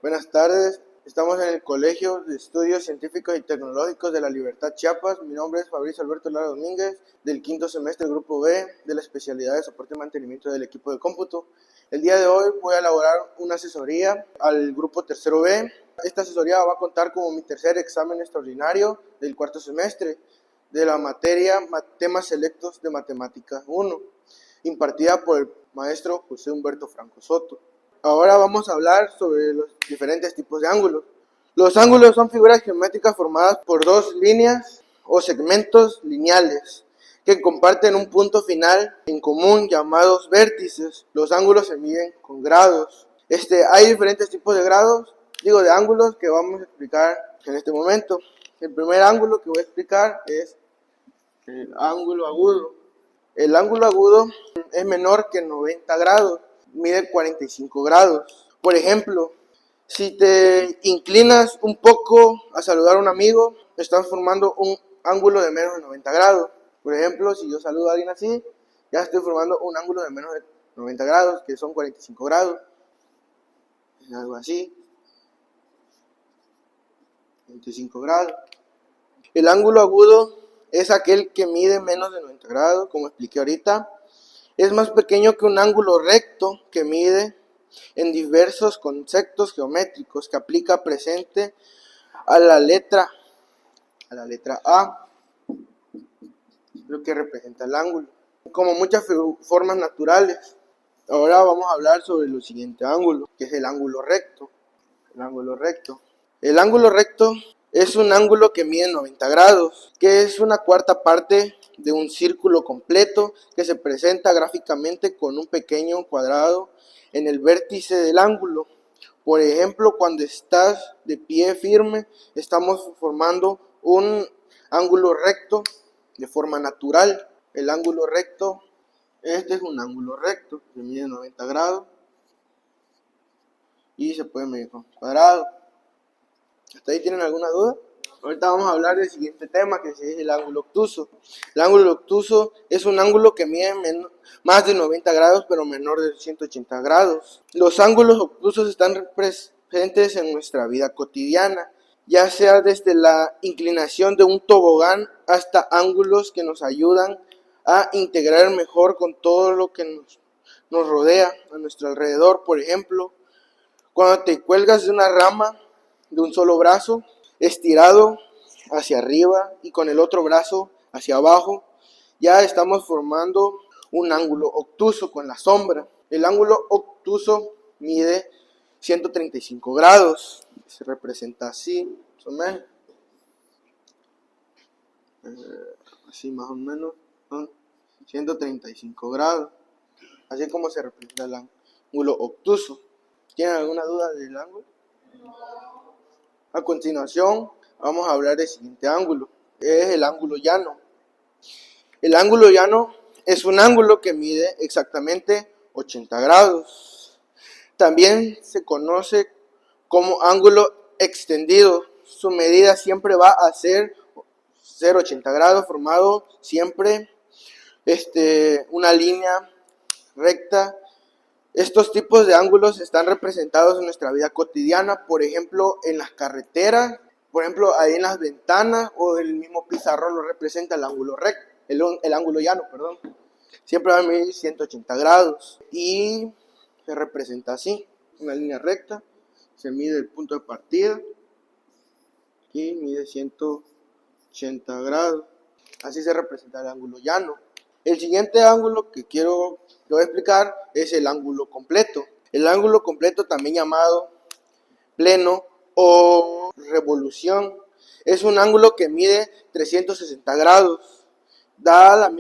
Buenas tardes, estamos en el Colegio de Estudios Científicos y Tecnológicos de La Libertad, Chiapas. Mi nombre es Fabricio Alberto Lara Domínguez, del quinto semestre del Grupo B, de la especialidad de soporte y mantenimiento del equipo de cómputo. El día de hoy voy a elaborar una asesoría al Grupo Tercero B. Esta asesoría va a contar como mi tercer examen extraordinario del cuarto semestre de la materia Temas Selectos de Matemática 1, impartida por el maestro José Humberto Franco Soto. Ahora vamos a hablar sobre los diferentes tipos de ángulos. Los ángulos son figuras geométricas formadas por dos líneas o segmentos lineales que comparten un punto final en común llamados vértices. Los ángulos se miden con grados. Hay diferentes tipos de grados, de ángulos que vamos a explicar en este momento. El primer ángulo que voy a explicar es el ángulo agudo. El ángulo agudo es menor que 90 grados. Mide 45 grados. Por ejemplo, si te inclinas un poco a saludar a un amigo, estás formando un ángulo de menos de 90 grados. Por ejemplo, si yo saludo a alguien así, ya estoy formando un ángulo de menos de 90 grados, que son 45 grados. Algo así. 25 grados. El ángulo agudo es aquel que mide menos de 90 grados, como expliqué ahorita. Es más pequeño que un ángulo recto que mide en diversos conceptos geométricos que aplica presente a la letra A, lo que representa el ángulo, como muchas formas naturales. Ahora vamos a hablar sobre el siguiente ángulo, que es el ángulo recto. El ángulo recto. El ángulo recto es un ángulo que mide 90 grados, que es una cuarta parte de un círculo completo que se presenta gráficamente con un pequeño cuadrado en el vértice del ángulo. Por ejemplo, cuando estás de pie firme, estamos formando un ángulo recto de forma natural. El ángulo recto, este es un ángulo recto que mide 90 grados y se puede medir con cuadrado. ¿Hasta ahí tienen alguna duda? Ahorita vamos a hablar del siguiente tema, que es el ángulo obtuso. El ángulo obtuso es un ángulo que mide más de 90 grados, pero menor de 180 grados. Los ángulos obtusos están presentes en nuestra vida cotidiana, ya sea desde la inclinación de un tobogán hasta ángulos que nos ayudan a integrar mejor con todo lo que nos rodea a nuestro alrededor. Por ejemplo, cuando te cuelgas de una rama de un solo brazo, estirado hacia arriba y con el otro brazo hacia abajo, ya estamos formando un ángulo obtuso con la sombra. El ángulo obtuso mide 135 grados, se representa así, más o menos. Así más o menos, son 135 grados, así como se representa el ángulo obtuso. ¿Tienen alguna duda del ángulo? A continuación, vamos a hablar del siguiente ángulo, es el ángulo llano. El ángulo llano es un ángulo que mide exactamente 80 grados. También se conoce como ángulo extendido. Su medida siempre va a ser 80 grados, formado siempre una línea recta. Estos tipos de ángulos están representados en nuestra vida cotidiana, por ejemplo, en las carreteras, por ejemplo, ahí en las ventanas o el mismo pizarrón lo representa el ángulo recto, el ángulo llano, perdón. Siempre va a medir 180 grados y se representa así, una línea recta, se mide el punto de partida y mide 180 grados. Así se representa el ángulo llano. El siguiente ángulo que voy a explicar es el ángulo completo. El ángulo completo, también llamado pleno o revolución, es un ángulo que mide 360 grados. Da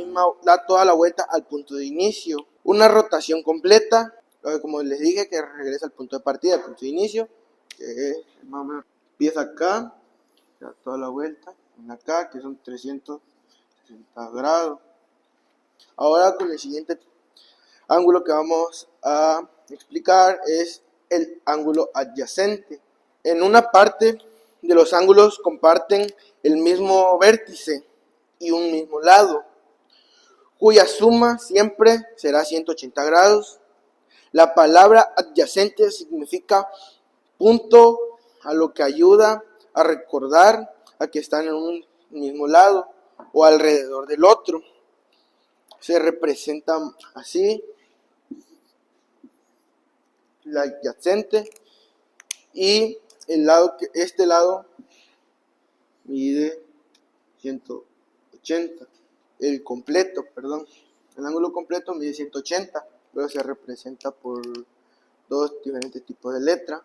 toda la vuelta al punto de inicio. Una rotación completa, como les dije, que regresa al punto de partida, al punto de inicio, que es más o menos, empieza acá, da toda la vuelta, en acá, que son 360 grados. Ahora con el siguiente ángulo que vamos a explicar es el ángulo adyacente. En una parte de los ángulos comparten el mismo vértice y un mismo lado, cuya suma siempre será 180 grados. La palabra adyacente significa punto a lo que ayuda a recordar a que están en un mismo lado o alrededor del otro. Se representa así la adyacente y este lado mide 180. El ángulo completo mide 180, pero se representa por dos diferentes tipos de letras.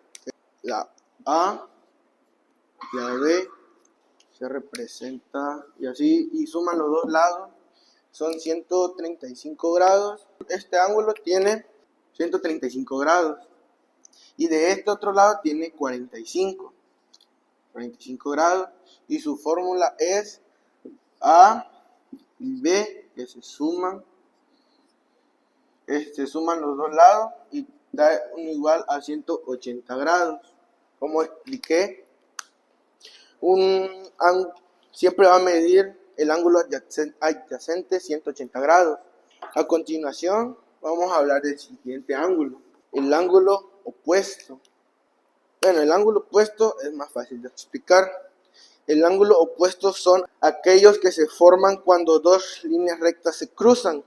La A y la B se representa y así, y suman los dos lados, son 135 grados. Este ángulo tiene 135 grados y de este otro lado tiene 45 grados, y su fórmula es A y B, que se suman los dos lados y da un igual a 180 grados. Como expliqué, siempre va a medir el ángulo adyacente 180 grados. A continuación vamos a hablar del siguiente ángulo, el ángulo opuesto. Bueno, el ángulo opuesto es más fácil de explicar. El ángulo opuesto son aquellos que se forman cuando dos líneas rectas se cruzan.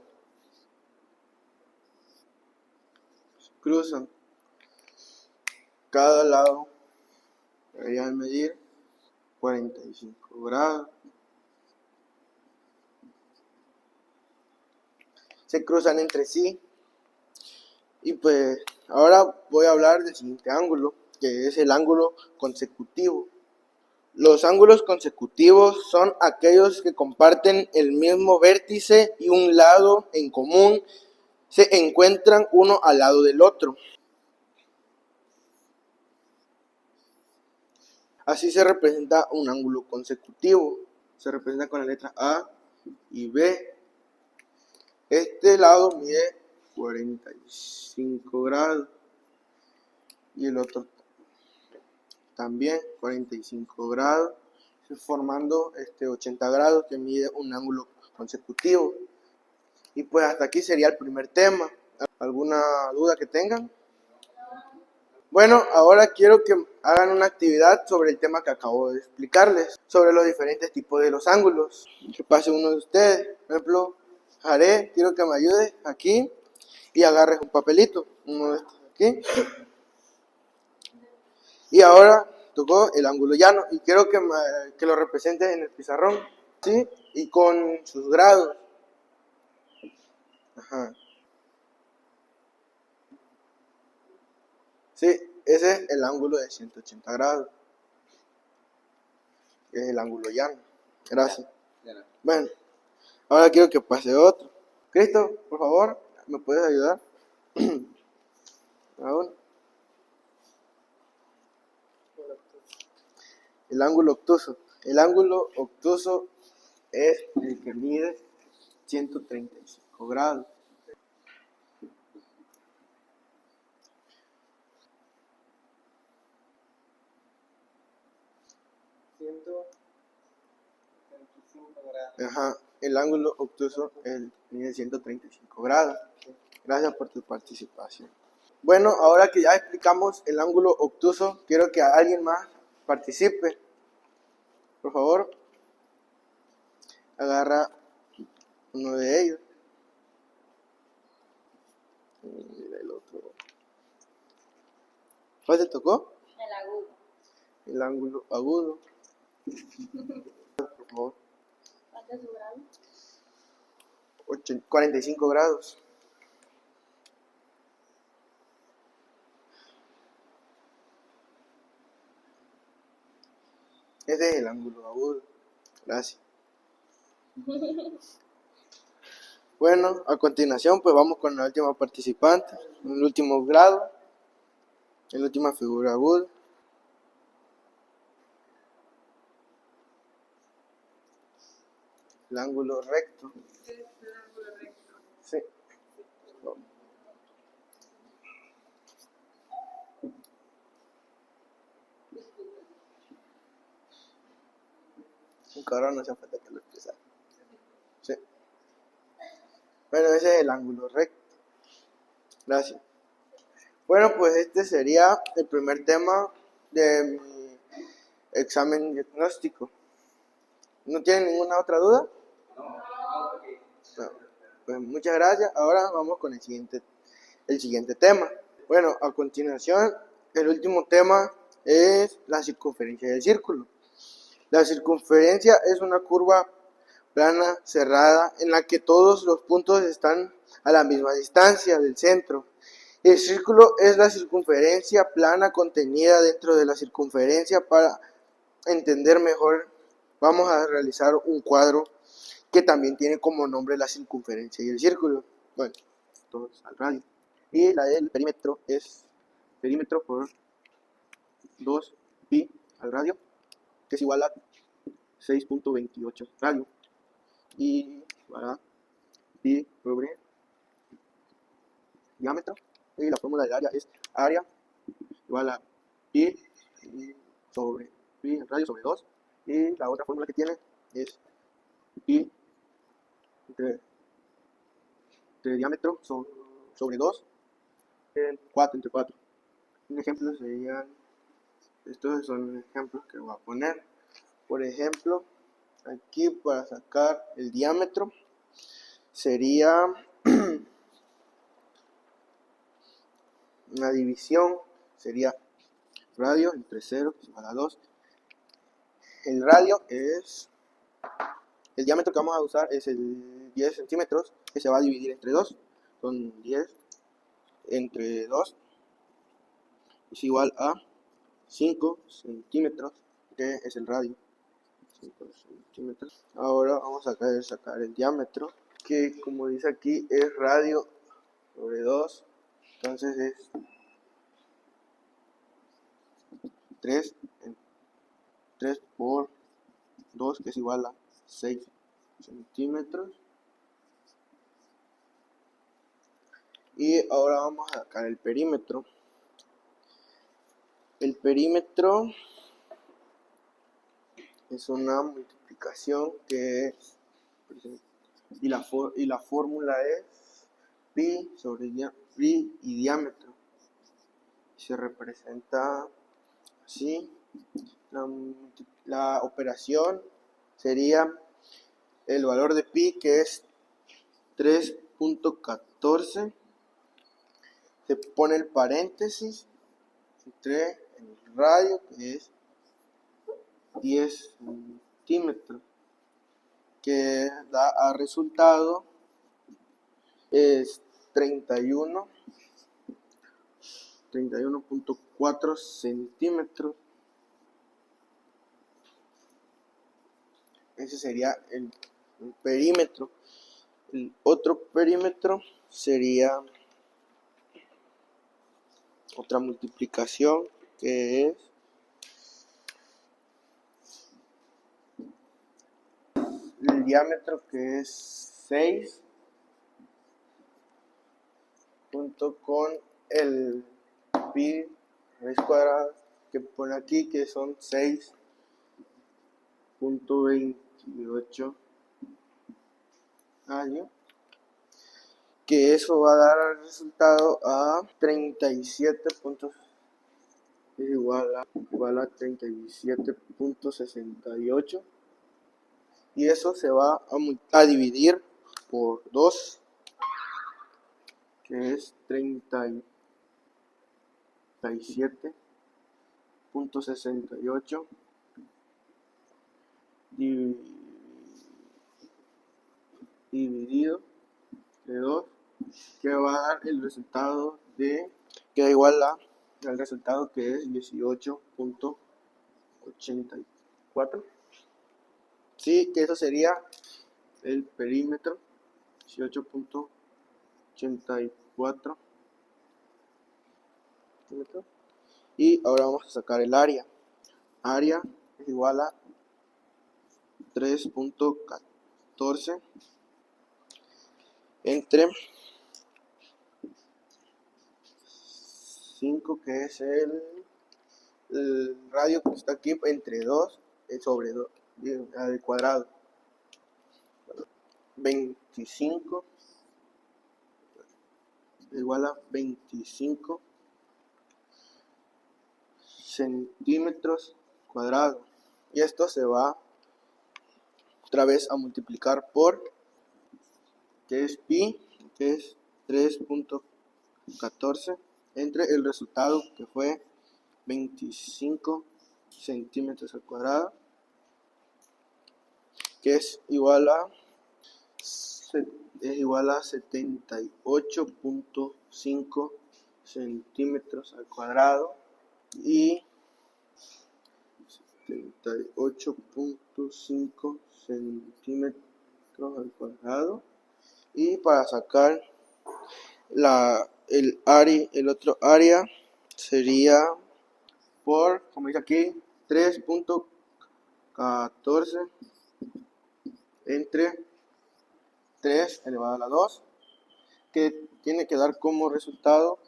Cada lado debería medir 45 grados. Se cruzan entre sí. Y pues ahora voy a hablar del siguiente ángulo, que es el ángulo consecutivo. Los ángulos consecutivos son aquellos que comparten el mismo vértice y un lado en común, se encuentran uno al lado del otro. Así se representa un ángulo consecutivo. Se representa con la letra A y B. Este lado mide 45 grados y el otro también 45 grados, formando 80 grados, que mide un ángulo consecutivo. Y pues hasta aquí sería el primer tema. ¿Alguna duda que tengan? Bueno, ahora quiero que hagan una actividad sobre el tema que acabo de explicarles, sobre los diferentes tipos de los ángulos. Que pase uno de ustedes. Por ejemplo, Jare, quiero que me ayude aquí y agarres un papelito, uno de estos aquí. Y ahora tocó el ángulo llano y quiero que lo representes en el pizarrón, ¿sí? Y con sus grados. Ajá. Sí, ese es el ángulo de 180 grados. Es el ángulo llano. Gracias. Bueno, ahora quiero que pase otro. Cristo, por favor, ¿me puedes ayudar? Aún. El ángulo obtuso. El ángulo obtuso es el que mide 135 grados. Ajá, el ángulo obtuso mide 135 grados. Gracias por tu participación. Bueno, ahora que ya explicamos el ángulo obtuso, quiero que alguien más participe. Por favor, agarra uno de ellos. Mira el otro. ¿Cuál te tocó? El agudo. El ángulo agudo. Por favor. ¿Cuánto es su grado? 45 grados. Ese es el ángulo agudo. Gracias. Bueno, a continuación pues vamos con la última participante, el último grado, la última figura aguda. El ángulo recto. El ángulo recto. Sí. Un cabrón, no hace falta que lo expresara. Sí. Bueno, ese es el ángulo recto. Gracias. Bueno, pues este sería el primer tema de mi examen diagnóstico. ¿No tienen ninguna otra duda? No. Pues muchas gracias. Ahora vamos con el siguiente tema. Bueno, a continuación, el último tema es la circunferencia del círculo. La circunferencia es una curva plana cerrada en la que todos los puntos están a la misma distancia del centro. El círculo es la circunferencia plana contenida dentro de la circunferencia. Para entender mejor, vamos a realizar un cuadro que también tiene como nombre la circunferencia y el círculo. Bueno, todos al radio. Y la del perímetro es perímetro por 2pi al radio, que es igual a 6.28 radio. Y para pi sobre diámetro. Y la fórmula del área es área igual a pi sobre pi radio sobre 2. Y la otra fórmula que tiene es pi entre diámetro sobre 2 en 4 entre 4. Un ejemplo serían, estos son ejemplos que voy a poner. Por ejemplo, aquí para sacar el diámetro sería una división, sería radio entre 0 igual a 2. El radio es, el diámetro que vamos a usar es el 10 centímetros, que se va a dividir entre 2. Son 10 entre 2 es igual a 5 centímetros, que es el radio. 5 centímetros. Ahora vamos a sacar el diámetro, que como dice aquí es radio sobre 2, entonces es 3 por 2, que es igual a 6 centímetros. Y ahora vamos a sacar el perímetro. El perímetro es una multiplicación que es, y la fórmula es pi sobre pi y diámetro. Se representa así. La operación sería el valor de pi, que es 3.14. Se pone el paréntesis entre el radio, que es 10 centímetros, que da a resultado es 31.4 centímetros. Ese sería el perímetro. El otro perímetro sería otra multiplicación, que es el diámetro, que es 6, junto con el pi raíz cuadrada que pone aquí, que son 6.28 años, que eso va a dar el resultado a 37 puntos, es igual a 37.68, y eso se va a dividir por 2, que es 37.68 dividido de 2, que va a dar el resultado de, que da igual al resultado, que es 18.84. Sí, que eso sería el perímetro, 18.84. Y ahora vamos a sacar el área. Área es igual a 3.14 entre 5, que es el radio que está aquí, entre 2 sobre 2 al cuadrado. 25 igual a 25 centímetros cuadrados. Y esto se va otra vez a multiplicar por, que es pi, que es 3.14, entre el resultado que fue 25 centímetros al cuadrado, que es igual a 78.5 centímetros al cuadrado, y 78.5 centímetros al cuadrado. Y para sacar el otro área sería por, como dice aquí, 3.14 entre 3 elevado a la 2, que tiene que dar como resultado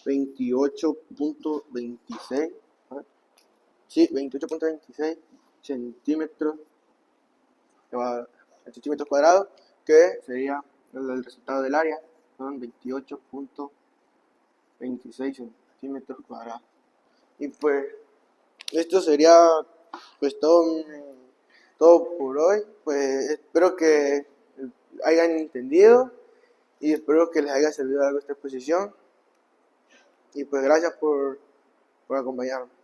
28.26, sí, 28.26 centímetros cuadrados, que sería el resultado del área, son 28.26 centímetros cuadrados. Y pues esto sería pues todo por hoy. Pues espero que hayan entendido y espero que les haya servido algo esta exposición. Y pues gracias por acompañarme.